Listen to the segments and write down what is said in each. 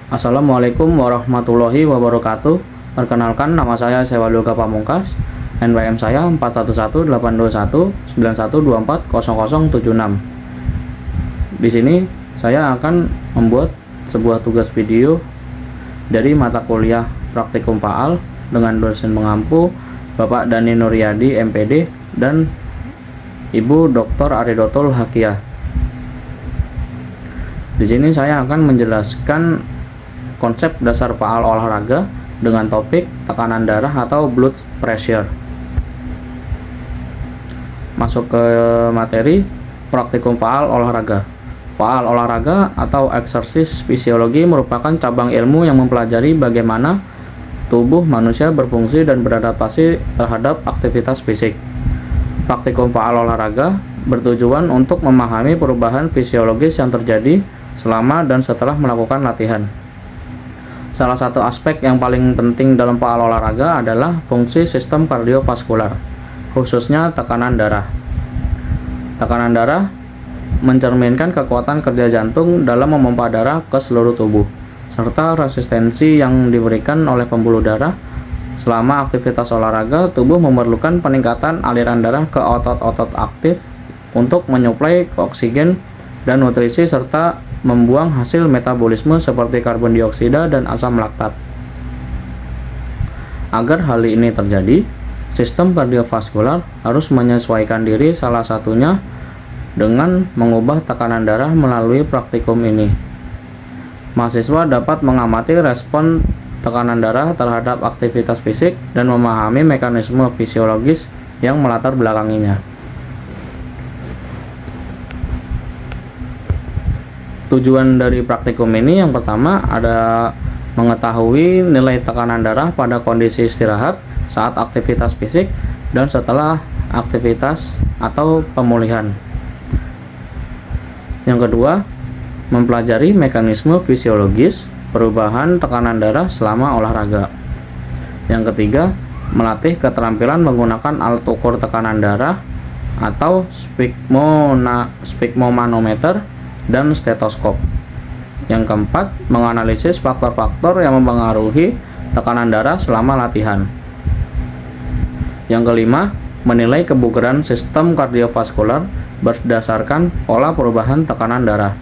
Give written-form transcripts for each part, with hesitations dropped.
Assalamualaikum warahmatullahi wabarakatuh. Perkenalkan, nama saya Sewalyoga Pamungkas. NPM saya 41182191240076. Di sini saya akan membuat sebuah tugas video dari mata kuliah Praktikum Faal dengan dosen pengampu Bapak Dani Nuryadi MPD dan Ibu Dr. Aridotul Hakiah. Di sini saya akan menjelaskan konsep dasar faal olahraga dengan topik tekanan darah atau blood pressure. Masuk ke materi praktikum faal olahraga. Faal olahraga atau eksersis fisiologi merupakan cabang ilmu yang mempelajari bagaimana tubuh manusia berfungsi dan beradaptasi terhadap aktivitas fisik. Praktikum faal olahraga bertujuan untuk memahami perubahan fisiologis yang terjadi selama dan setelah melakukan latihan. Salah satu aspek yang paling penting dalam faal olahraga adalah fungsi sistem kardiovaskular, khususnya tekanan darah. Tekanan darah mencerminkan kekuatan kerja jantung dalam memompa darah ke seluruh tubuh, serta resistensi yang diberikan oleh pembuluh darah. Selama aktivitas olahraga, tubuh memerlukan peningkatan aliran darah ke otot-otot aktif untuk menyuplai oksigen dan nutrisi serta membuang hasil metabolisme seperti karbon dioksida dan asam laktat. Agar hal ini terjadi, sistem kardiovaskular harus menyesuaikan diri, salah satunya dengan mengubah tekanan darah melalui praktikum ini. Mahasiswa dapat mengamati respon tekanan darah terhadap aktivitas fisik dan memahami mekanisme fisiologis yang melatar belakanginya. Tujuan dari praktikum ini yang pertama ada mengetahui nilai tekanan darah pada kondisi istirahat saat aktivitas fisik dan setelah aktivitas atau pemulihan. Yang kedua, mempelajari mekanisme fisiologis perubahan tekanan darah selama olahraga. Yang ketiga, melatih keterampilan menggunakan alat ukur tekanan darah atau sphygmomanometer dan stetoskop. Yang keempat, menganalisis faktor-faktor yang mempengaruhi tekanan darah selama latihan. Yang kelima, menilai kebugaran sistem kardiovaskular berdasarkan pola perubahan tekanan darah.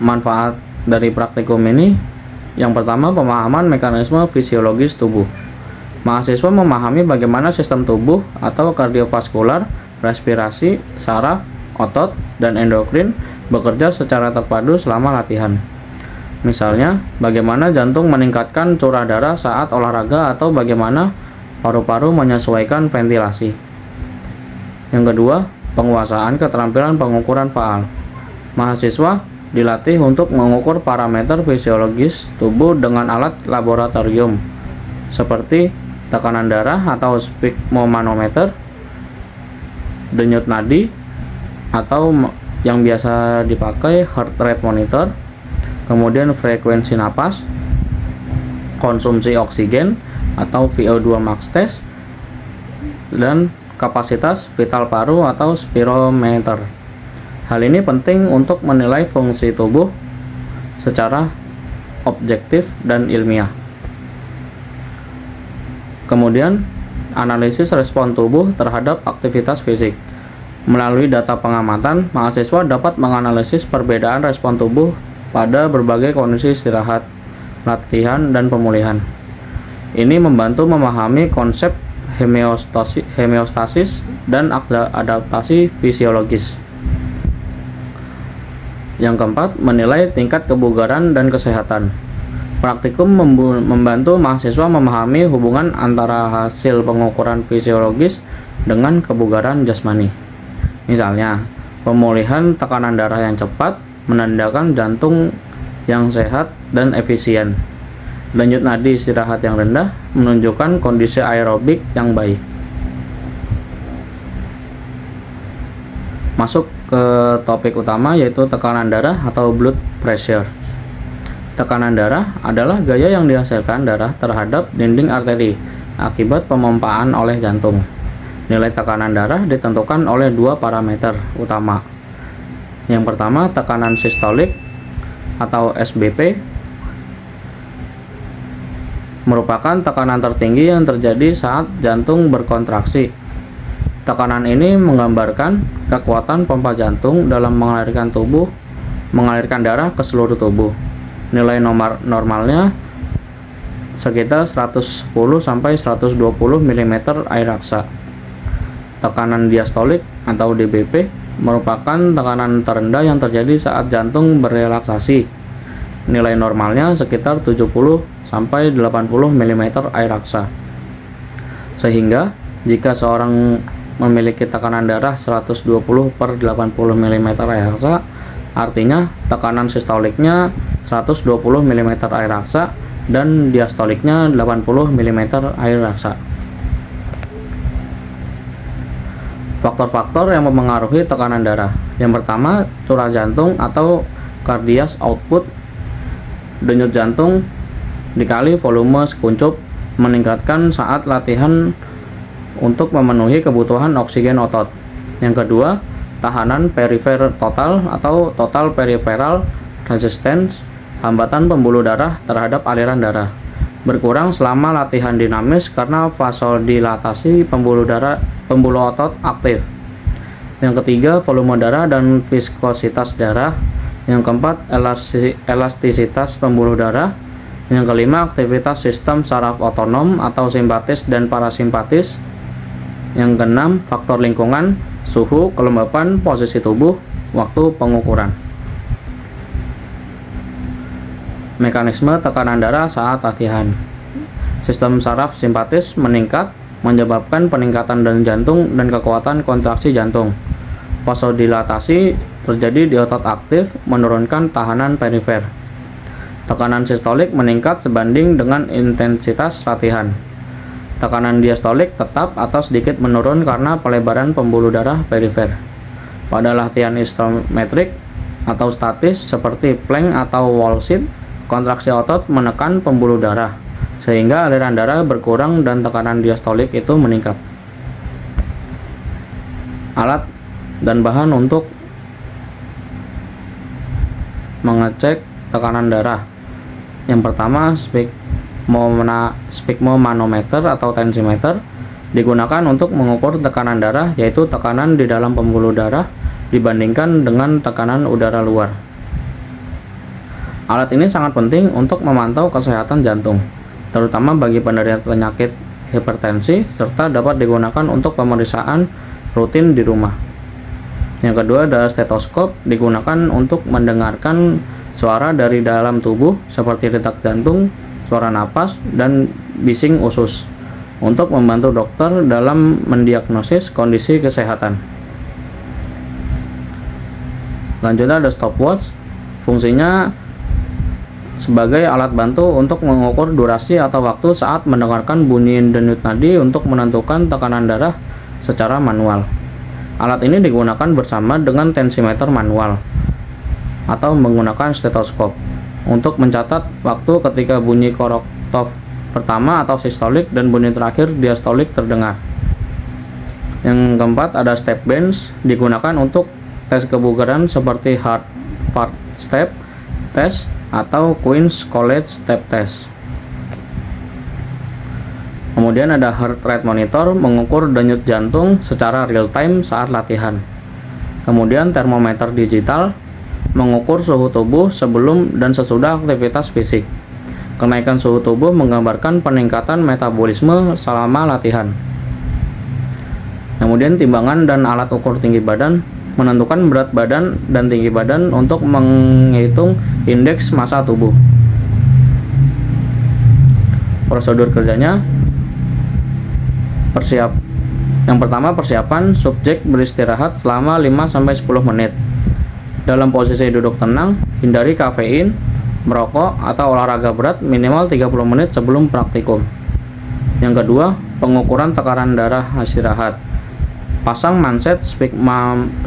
Manfaat dari praktikum ini, yang pertama, pemahaman mekanisme fisiologis tubuh. Mahasiswa memahami bagaimana sistem tubuh atau kardiovaskular, respirasi, saraf, otot, dan endokrin bekerja secara terpadu selama latihan. Misalnya, bagaimana jantung meningkatkan curah darah saat olahraga atau bagaimana paru-paru menyesuaikan ventilasi. Yang kedua, penguasaan keterampilan pengukuran faal. Mahasiswa dilatih untuk mengukur parameter fisiologis tubuh dengan alat laboratorium seperti tekanan darah atau sphygmomanometer, denyut nadi atau yang biasa dipakai heart rate monitor, kemudian frekuensi napas, konsumsi oksigen atau VO2 max test, dan kapasitas vital paru atau spirometer. Hal ini penting untuk menilai fungsi tubuh secara objektif dan ilmiah. Kemudian, analisis respon tubuh terhadap aktivitas fisik. Melalui data pengamatan, mahasiswa dapat menganalisis perbedaan respon tubuh pada berbagai kondisi istirahat, latihan, dan pemulihan. Ini membantu memahami konsep homeostasis dan adaptasi fisiologis. Yang keempat, menilai tingkat kebugaran dan kesehatan. Praktikum membantu mahasiswa memahami hubungan antara hasil pengukuran fisiologis dengan kebugaran jasmani. Misalnya, pemulihan tekanan darah yang cepat menandakan jantung yang sehat dan efisien. Denyut nadi istirahat yang rendah menunjukkan kondisi aerobik yang baik. Masuk ke topik utama, yaitu tekanan darah atau blood pressure. Tekanan darah adalah gaya yang dihasilkan darah terhadap dinding arteri akibat pemompaan oleh jantung. Nilai tekanan darah ditentukan oleh dua parameter utama. Yang pertama, tekanan sistolik atau SBP merupakan tekanan tertinggi yang terjadi saat jantung berkontraksi. Tekanan ini menggambarkan kekuatan pompa jantung dalam mengalirkan darah ke seluruh tubuh. Nilai normalnya sekitar 110 sampai 120 mm air raksa. Tekanan diastolik atau DBP merupakan tekanan terendah yang terjadi saat jantung berrelaksasi. Nilai normalnya sekitar 70 sampai 80 mm air raksa. Sehingga jika seorang memiliki tekanan darah 120 per 80 mm air raksa, artinya tekanan sistoliknya 120 mm air raksa dan diastoliknya 80 mm air raksa. Faktor-faktor yang mempengaruhi tekanan darah. Yang pertama, curah jantung atau cardiac output. Denyut jantung dikali volume sekuncup meningkatkan saat latihan untuk memenuhi kebutuhan oksigen otot. Yang kedua, tahanan perifer total atau total peripheral resistance, hambatan pembuluh darah terhadap aliran darah, berkurang selama latihan dinamis karena vasodilatasi pembuluh otot aktif. Yang ketiga, volume darah dan viskositas darah. Yang keempat, elastisitas pembuluh darah. Yang kelima, aktivitas sistem saraf otonom atau simpatis dan parasimpatis. Yang keenam, faktor lingkungan, suhu, kelembapan, posisi tubuh, waktu pengukuran. Mekanisme tekanan darah saat latihan. Sistem saraf simpatis meningkat, menyebabkan peningkatan denyut jantung dan kekuatan kontraksi jantung. Vasodilatasi terjadi di otot aktif, menurunkan tahanan perifer. Tekanan sistolik meningkat sebanding dengan intensitas latihan. Tekanan diastolik tetap atau sedikit menurun karena pelebaran pembuluh darah perifer. Pada latihan isometrik atau statis seperti plank atau wall sit, kontraksi otot menekan pembuluh darah sehingga aliran darah berkurang dan tekanan diastolik itu meningkat. Alat dan bahan untuk mengecek tekanan darah. Yang pertama, sphygmomanometer atau tensimeter digunakan untuk mengukur tekanan darah, yaitu tekanan di dalam pembuluh darah dibandingkan dengan tekanan udara luar. Alat ini sangat penting untuk memantau kesehatan jantung, terutama bagi penderita penyakit hipertensi, serta dapat digunakan untuk pemeriksaan rutin di rumah. Yang kedua ada stetoskop, digunakan untuk mendengarkan suara dari dalam tubuh seperti detak jantung, suara napas, dan bising usus untuk membantu dokter dalam mendiagnosis kondisi kesehatan. Selanjutnya ada stopwatch, fungsinya sebagai alat bantu untuk mengukur durasi atau waktu saat mendengarkan bunyi denyut nadi untuk menentukan tekanan darah secara manual. Alat ini digunakan bersama dengan tensimeter manual atau menggunakan stetoskop untuk mencatat waktu ketika bunyi koroktof pertama atau sistolik dan bunyi terakhir diastolik terdengar. Yang keempat ada step bench, digunakan untuk tes kebugaran seperti Harvard Step Test atau Queen's College Step Test. Kemudian ada heart rate monitor, mengukur denyut jantung secara real time saat latihan. Kemudian termometer digital, mengukur suhu tubuh sebelum dan sesudah aktivitas fisik. Kenaikan suhu tubuh menggambarkan peningkatan metabolisme selama latihan. Kemudian timbangan dan alat ukur tinggi badan, menentukan berat badan dan tinggi badan untuk menghitung indeks massa tubuh. Prosedur kerjanya, yang pertama persiapan, subjek beristirahat selama 5-10 menit. Dalam posisi duduk tenang, hindari kafein, merokok, atau olahraga berat minimal 30 menit sebelum praktikum. Yang kedua, pengukuran tekanan darah istirahat. Pasang manset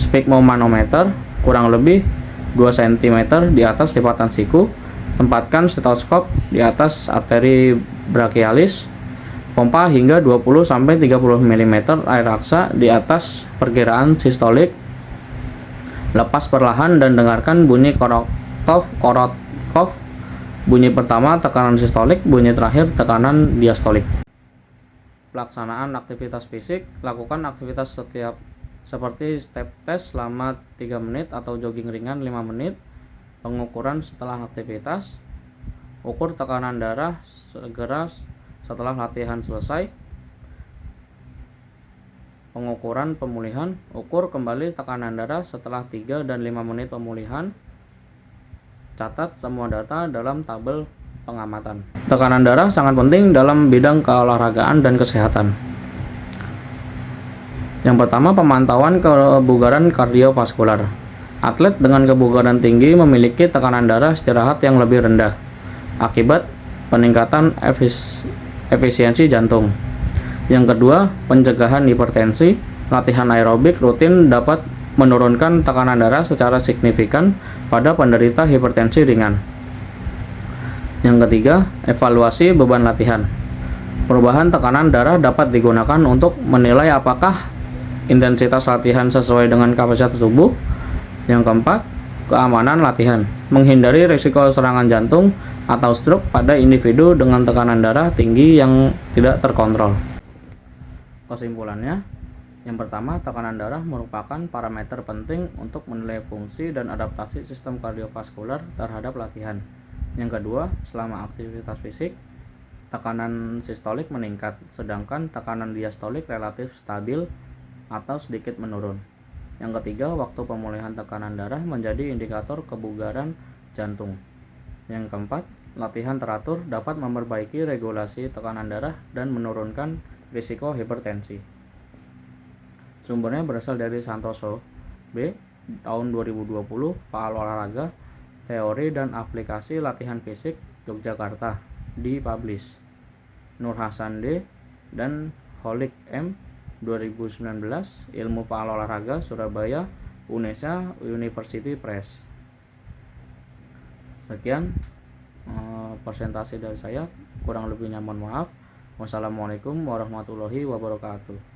sphygmomanometer kurang lebih 2 cm di atas lipatan siku. Tempatkan stetoskop di atas arteri brachialis. Pompa hingga 20-30 mm air raksa di atas perkiraan sistolik. Lepas perlahan dan dengarkan bunyi Korotkov. Bunyi pertama tekanan sistolik, bunyi terakhir tekanan diastolik. Pelaksanaan aktivitas fisik, lakukan aktivitas seperti step test selama 3 menit atau jogging ringan 5 menit. Pengukuran setelah aktivitas, ukur tekanan darah segera setelah latihan selesai. Pengukuran pemulihan, ukur kembali tekanan darah setelah 3 dan 5 menit pemulihan. Catat semua data dalam tabel pengamatan. Tekanan darah sangat penting dalam bidang keolahragaan dan kesehatan. Yang pertama, pemantauan kebugaran kardiovaskular. Atlet dengan kebugaran tinggi memiliki tekanan darah istirahat yang lebih rendah akibat peningkatan efisiensi jantung. Yang kedua, pencegahan hipertensi. Latihan aerobik rutin dapat menurunkan tekanan darah secara signifikan pada penderita hipertensi ringan. Yang ketiga, evaluasi beban latihan. Perubahan tekanan darah dapat digunakan untuk menilai apakah intensitas latihan sesuai dengan kapasitas tubuh. Yang keempat, keamanan latihan. Menghindari risiko serangan jantung atau stroke pada individu dengan tekanan darah tinggi yang tidak terkontrol. Kesimpulannya, yang pertama, tekanan darah merupakan parameter penting untuk menilai fungsi dan adaptasi sistem kardiovaskular terhadap latihan. Yang kedua, selama aktivitas fisik, tekanan sistolik meningkat, sedangkan tekanan diastolik relatif stabil atau sedikit menurun. Yang ketiga, waktu pemulihan tekanan darah menjadi indikator kebugaran jantung. Yang keempat, latihan teratur dapat memperbaiki regulasi tekanan darah dan menurunkan risiko hipertensi. Sumbernya berasal dari Santoso B. tahun 2020, Faal Olahraga, Teori dan Aplikasi Latihan Fisik, Yogyakarta, dipublish. Nur Hasan D. dan Holik M. 2019, Ilmu Faal Olahraga, Surabaya, UNESA University Press. Sekian presentasi dari saya, kurang lebihnya mohon maaf. Wassalamualaikum warahmatullahi wabarakatuh.